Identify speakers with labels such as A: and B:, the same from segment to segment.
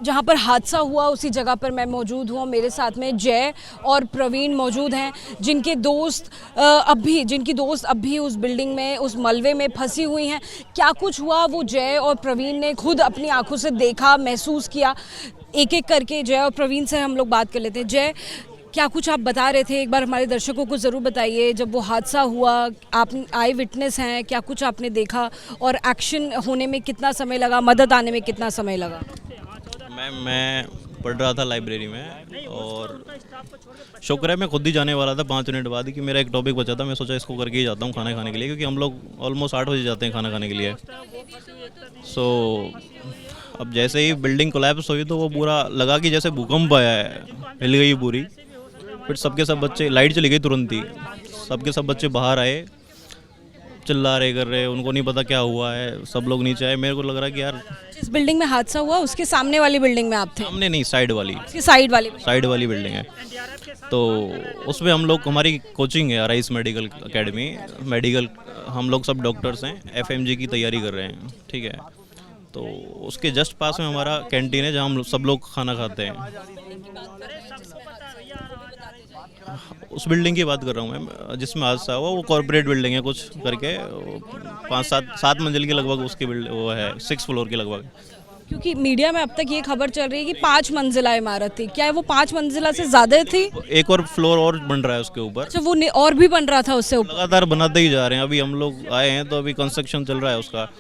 A: जहाँ पर हादसा हुआ उसी जगह पर मैं मौजूद हूँ। मेरे साथ में जय और प्रवीण मौजूद हैं, जिनकी दोस्त अब भी उस बिल्डिंग में, उस मलबे में फंसी हुई हैं। क्या कुछ हुआ वो जय और प्रवीण ने खुद अपनी आंखों से देखा, महसूस किया। एक एक करके जय और प्रवीण से हम लोग बात कर लेते हैं। जय, क्या कुछ आप बता रहे थे, एक बार हमारे दर्शकों को ज़रूर बताइए। जब वो हादसा हुआ, आप आई विटनेस हैं, क्या कुछ आपने देखा और एक्शन होने में कितना समय लगा, मदद आने में कितना समय लगा?
B: मैम, मैं पढ़ रहा था लाइब्रेरी में और शुक्र है मैं खुद ही जाने वाला था 5 मिनट बाद ही कि मेरा एक टॉपिक बचा था। मैं सोचा इसको करके ही जाता हूँ खाना खाने के लिए, क्योंकि हम लोग ऑलमोस्ट 8 बजे जाते हैं खाना खाने के लिए। अब जैसे ही बिल्डिंग कोलैप्स हुई तो वो पूरा लगा कि जैसे भूकंप आया है, हिल गई पूरी। फिर सबके सब बच्चे, लाइट चली गई तुरंत ही, सबके सब बच्चे बाहर आए, चिल्ला रहे, कर रहे, उनको नहीं पता क्या हुआ है। सब लोग नीचे आए। मेरे को लग रहा कि यार
A: जिस बिल्डिंग में हादसा हुआ उसके सामने वाली बिल्डिंग में आप थे?
B: सामने नहीं, साइड वाली बिल्डिंग है। तो उसमें हम लोग, हमारी कोचिंग है राइस मेडिकल एकेडमी, हम लोग सब डॉक्टर्स हैं, एफएमजी की तैयारी कर रहे हैं, ठीक है। तो उसके जस्ट पास में हमारा कैंटीन है, जहाँ हम सब लोग खाना खाते हैं। उस बिल्डिंग की बात कर रहा हूँ मैम, जिसमें हादसा हुआ। वो कॉर्पोरेट बिल्डिंग है कुछ करके, 5-7 मंजिल की लगभग उसकी बिल्डिंग, वो है 6 फ्लोर की लगभग।
A: क्योंकि मीडिया में अब तक ये खबर चल रही है कि 5 मंजिला इमारत थी। क्या वो 5 मंजिला से ज्यादा थी?
B: एक और फ्लोर और बन रहा है उसके ऊपर।
A: अच्छा, वो और भी बन रहा था उससे ऊपर?
B: लगातार बनाते ही जा रहे हैं। अभी हम लोग आए हैं तो अभी कंस्ट्रक्शन चल रहा है उसका।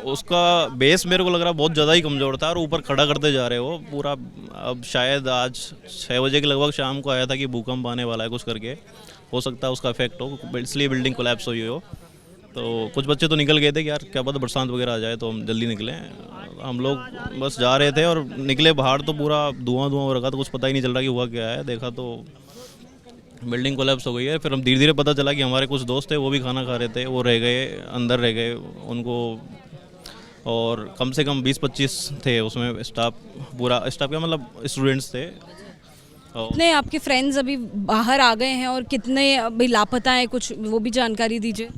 B: उसका बेस मेरे को लग रहा बहुत ज़्यादा ही कमज़ोर था और ऊपर खड़ा करते जा रहे हो पूरा। अब शायद आज 6 बजे के लगभग शाम को आया था कि भूकंप आने वाला है कुछ करके, हो सकता है उसका इफेक्ट हो, इसलिए बिल्डिंग कोलैप्स हुई हो। तो कुछ बच्चे तो निकल गए थे कि यार क्या पता बरसात वगैरह आ जाए तो हम जल्दी निकलें। हम लोग बस जा रहे थे और निकले बाहर तो पूरा धुआं हो रखा, तो कुछ पता ही नहीं चल रहा कि हुआ क्या है। देखा तो बिल्डिंग कोलैप्स हो गई है। फिर हम धीरे धीरे पता चला कि हमारे कुछ दोस्त थे, वो भी खाना खा रहे थे, वो रह गए, अंदर रह गए उनको। और कम से कम 20-25 थे उसमें स्टाफ, पूरा स्टाफ क्या मतलब स्टूडेंट्स थे।
A: कितने आपके फ्रेंड्स अभी बाहर आ गए हैं और कितने अभी लापता हैं, कुछ वो भी जानकारी दीजिए।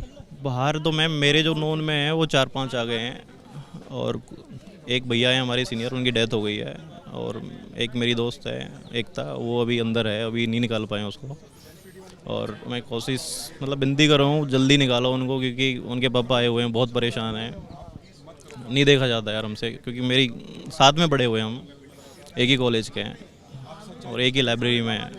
A: बाहर
B: तो मैम मेरे जो नोन में हैं वो 4-5 आ गए हैं, और एक भैया है हमारे सीनियर, उनकी डेथ हो गई है। और एक मेरी दोस्त है एकता, वो अभी अंदर है, अभी नहीं निकाल पाए उसको। और मैं कोशिश मतलब विनती कर रहा हूँ जल्दी निकालो उनको, क्योंकि उनके पापा आए हुए हैं, बहुत परेशान हैं। नहीं देखा जाता यार हमसे, क्योंकि मेरी साथ में पढ़े हुए हम, एक ही कॉलेज के हैं और एक ही लाइब्रेरी में हैं।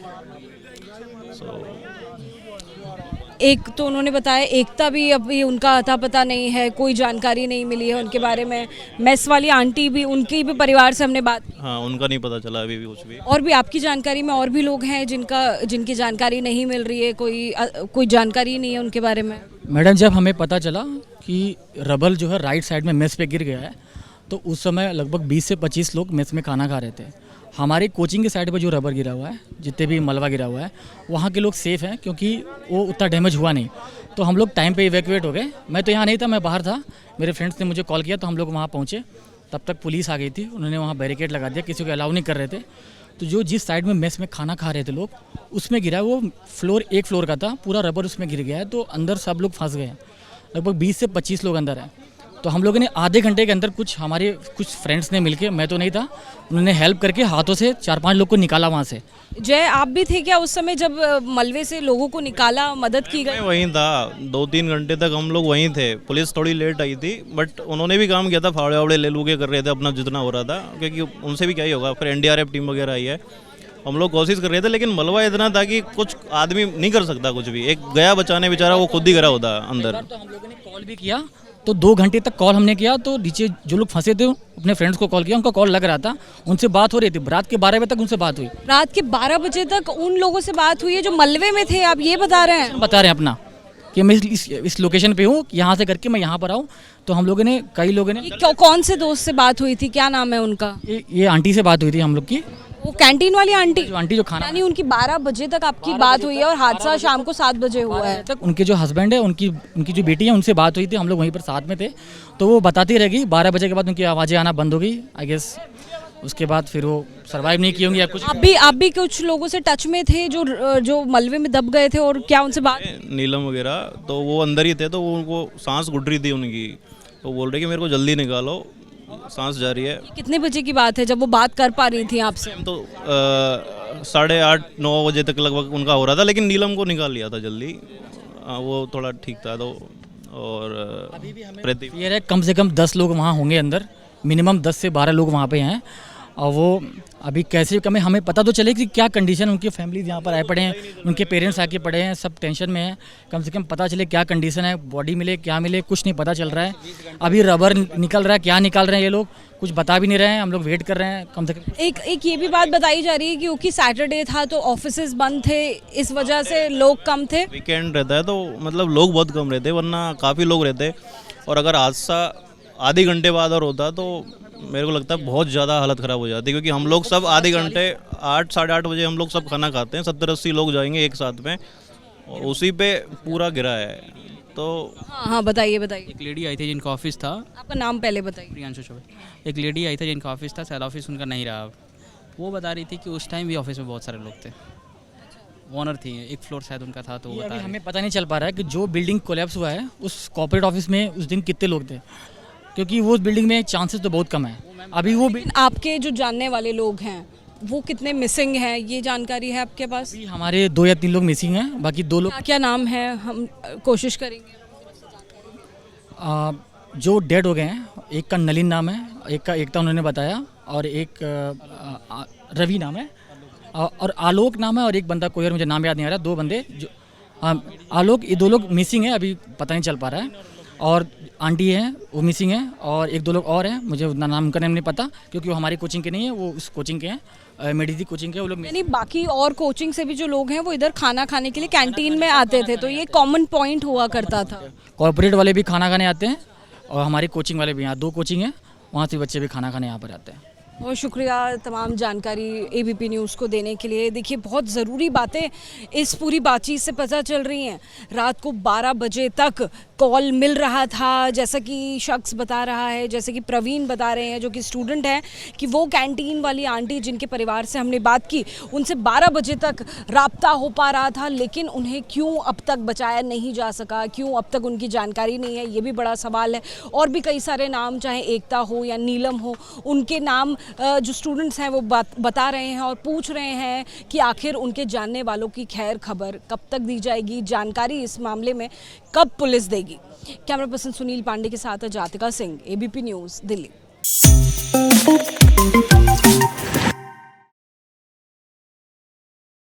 A: एक तो उन्होंने बताया एकता भी अभी उनका अता पता नहीं है, कोई जानकारी नहीं मिली है उनके बारे में। मेस वाली आंटी भी, उनकी भी परिवार से हमने बात,
B: हाँ उनका नहीं पता चला अभी भी कुछ भी।
A: और भी आपकी जानकारी में और भी लोग हैं जिनकी जानकारी नहीं मिल रही है, कोई जानकारी नहीं है उनके बारे में?
C: मैडम, जब हमें पता चला कि रबल जो है राइट साइड में मेस पे गिर गया है, तो उस समय लगभग 20 से 25 लोग मेस में खाना खा रहे थे। हमारी कोचिंग के साइड पर जो रबर गिरा हुआ है, जितने भी मलबा गिरा हुआ है, वहाँ के लोग सेफ़ हैं क्योंकि वो उतना डैमेज हुआ नहीं। तो हम लोग टाइम पे इवैक्यूएट हो गए। मैं तो यहाँ नहीं था, मैं बाहर था। मेरे फ्रेंड्स ने मुझे कॉल किया तो हम लोग वहाँ पहुँचे। तब तक पुलिस आ गई थी, उन्होंने वहाँ बैरिकेड लगा दिया, किसी को अलाउ नहीं कर रहे थे। तो जो जिस साइड में मेस में खाना खा रहे थे लोग, उसमें गिरा, वो एक फ्लोर का था, पूरा रबर उसमें गिर गया है। तो अंदर सब लोग फंस गए हैं, लगभग 20 से 25 लोग अंदर हैं। तो हम लोगों ने आधे घंटे के अंदर हमारे कुछ फ्रेंड्स ने मिलके, मैं तो नहीं था, उन्होंने हेल्प करके हाथों से 4-5 लोग को निकाला वहाँ से।
A: जय, आप भी थे क्या उस समय जब मलबे से लोगों को निकाला, मदद की गई?
B: मैं वहीं था, 2-3 घंटे तक हम लोग वहीं थे। पुलिस थोड़ी लेट आई थी, बट उन्होंने भी काम किया था, फावड़े वावड़े ले लू के कर रहे थे अपना जितना हो रहा था, क्योंकि उनसे भी क्या ही होगा। फिर एनडीआरएफ टीम वगैरह आई है, हम लोग कोशिश कर रहे थे, लेकिन मलबा इतना था कि कुछ आदमी नहीं कर सकता कुछ भी। एक गया बचाने बेचारा, वो खुद ही गिरा होता अंदर।
C: तो हम लोगों ने कॉल भी किया, तो 2 घंटे तक कॉल हमने किया। तो नीचे जो लोग फंसे थे अपने फ्रेंड्स को कॉल किया, उनका कॉल लग रहा था, उनसे बात हो रही थी। रात के 12 बजे तक उनसे बात हुई।
A: रात के 12 बजे तक उन लोगों से बात हुई है जो मलबे में थे, आप ये बता रहे हैं?
C: बता रहे हैं अपना कि मैं इस लोकेशन पे हूँ, यहाँ से करके मैं यहाँ पर आऊँ। तो हम लोगों ने, कई लोगों ने,
A: कौन से दोस्त से बात हुई थी, क्या नाम है उनका?
C: ये आंटी से बात हुई थी हम लोग की,
A: वो कैंटीन वाली आंटी
C: जो खाना,
A: यानी उनकी 12 बजे तक आपकी बात हुई है और हादसा शाम को 7 बजे हुआ है।
C: तक उनके जो हस्बैंड है, उनकी जो बेटी है, उनसे बात हुई थी। हम लोग वहीं पर साथ में थे, तो वो बताती रहेगी। 12 बजे के बाद उनकी आवाज़ें आना बंद हो गई, आई गेस। उसके बाद फिर वो सर्वाइव नहीं की होंगी या कुछ।
A: आप भी कुछ लोगों से टच में थे जो मलबे में दब गए थे, और क्या उनसे बात?
B: नीलम वगैरह तो वो अंदर ही थे, तो वो उनको सांस घुट रही थी उनकी, तो बोल रहे कि मेरे को जल्दी निकालो, सांस जा रही है।
A: कितने बजे की बात है जब वो बात कर पा रही थी आपसे?
B: टाइम तो 8:30-9 बजे तक लगभग उनका हो रहा था, लेकिन नीलम को निकाल लिया था जल्दी। वो थोड़ा ठीक था तो। और प्रदीप
C: ये है कम से कम 10 लोग वहाँ होंगे अंदर, मिनिमम 10 से 12 लोग वहाँ पे हैं। और वो अभी कैसे कमें हमें पता तो चले कि क्या कंडीशन, उनकी फैमिलीज यहाँ पर आए पड़े हैं, उनके पेरेंट्स आके पड़े हैं, सब टेंशन में हैं। कम से कम पता चले क्या कंडीशन है, बॉडी मिले क्या मिले, कुछ नहीं पता चल रहा है। अभी रबर निकल रहा है, क्या निकाल रहे हैं ये लोग कुछ बता भी नहीं रहे हैं। हम लोग वेट कर रहे हैं कम से कम।
A: एक ये भी बात बताई जा रही है कि क्योंकि सैटरडे था तो ऑफिसेज बंद थे, इस वजह से लोग कम थे।
B: वीकेंड रहता है तो मतलब लोग बहुत कम रहते, वरना काफ़ी लोग रहते। और अगर हादसा आधे घंटे बाद और होता तो मेरे को लगता है बहुत ज़्यादा हालत ख़राब हो जाती, क्योंकि हम लोग सब आधे घंटे 8-8:30 बजे हम लोग सब खाना खाते हैं, 70-80 लोग जाएंगे एक साथ में, और उसी पे पूरा गिरा है। तो
A: हाँ बताइए बताइए।
D: एक लेडी आई थी जिनका ऑफिस था,
A: आपका नाम पहले बताइए।
D: प्रियांशु चौबे। एक लेडी आई थी जिनका ऑफिस था, शायद ऑफिस उनका नहीं रहा अब। वो बता रही थी कि उस टाइम भी ऑफिस में बहुत सारे लोग थे, ओनर थी, एक फ्लोर शायद उनका था। तो वो
C: अभी
D: बता रही
C: हमें पता नहीं चल पा रहा है कि जो बिल्डिंग कोलैप्स हुआ है उस कॉर्पोरेट ऑफिस में उस दिन कितने लोग थे, क्योंकि वो बिल्डिंग में चांसेस तो बहुत कम है। अभी वो
A: लेकिन आपके जो जानने वाले लोग हैं वो कितने मिसिंग हैं, ये जानकारी है आपके पास?
C: अभी हमारे 2 या 3 लोग मिसिंग हैं, बाकी 2 लोग
A: क्या क्या नाम है, हम कोशिश करेंगे।
C: जो डेड हो गए हैं, एक का नलिन नाम है, एक का उन्होंने बताया, और एक रवि नाम है, और आलोक नाम है, और एक बंदा कोई और मुझे नाम याद नहीं आ रहा। 2 बंदे जो आलोक, ये 2 लोग मिसिंग हैं, अभी पता नहीं चल पा रहा है। और आंटी है वो मिसिंग है, और 1-2 लोग और हैं, मुझे उतना नाम का नेम नहीं पता, क्योंकि वो हमारी कोचिंग के नहीं है, वो उस कोचिंग के हैं, मेडिसी कोचिंग के। वो लोग
A: यानी बाकी और कोचिंग से भी जो लोग हैं वो इधर खाना खाने के लिए कैंटीन में आते थे, तो ये कॉमन पॉइंट हुआ करता था।
C: कॉर्पोरेट वाले भी खाना खाने आते हैं, और हमारी कोचिंग वाले भी, यहाँ 2 कोचिंग हैं, वहाँ से बच्चे भी खाना खाने यहाँ पर आते हैं।
A: बहुत शुक्रिया तमाम जानकारी एबीपी न्यूज़ को देने के लिए। देखिए बहुत ज़रूरी बातें इस पूरी बातचीत से पता चल रही हैं। रात को 12 बजे तक कॉल मिल रहा था, जैसा कि शख्स बता रहा है, जैसे कि प्रवीण बता रहे हैं जो कि स्टूडेंट हैं, कि वो कैंटीन वाली आंटी जिनके परिवार से हमने बात की उनसे 12 बजे तक राब्ता हो पा रहा था, लेकिन उन्हें क्यों अब तक बचाया नहीं जा सका, क्यों अब तक उनकी जानकारी नहीं है, ये भी बड़ा सवाल है। और भी कई सारे नाम, चाहे एकता हो या नीलम हो, उनके नाम जो स्टूडेंट्स हैं वो बता रहे हैं और पूछ रहे हैं कि आखिर उनके जानने वालों की खैर खबर कब तक दी जाएगी, जानकारी इस मामले में कब पुलिस देगी। कैमरा पर्सन सुनील पांडे के साथ जातिका सिंह, एबीपी न्यूज़, दिल्ली।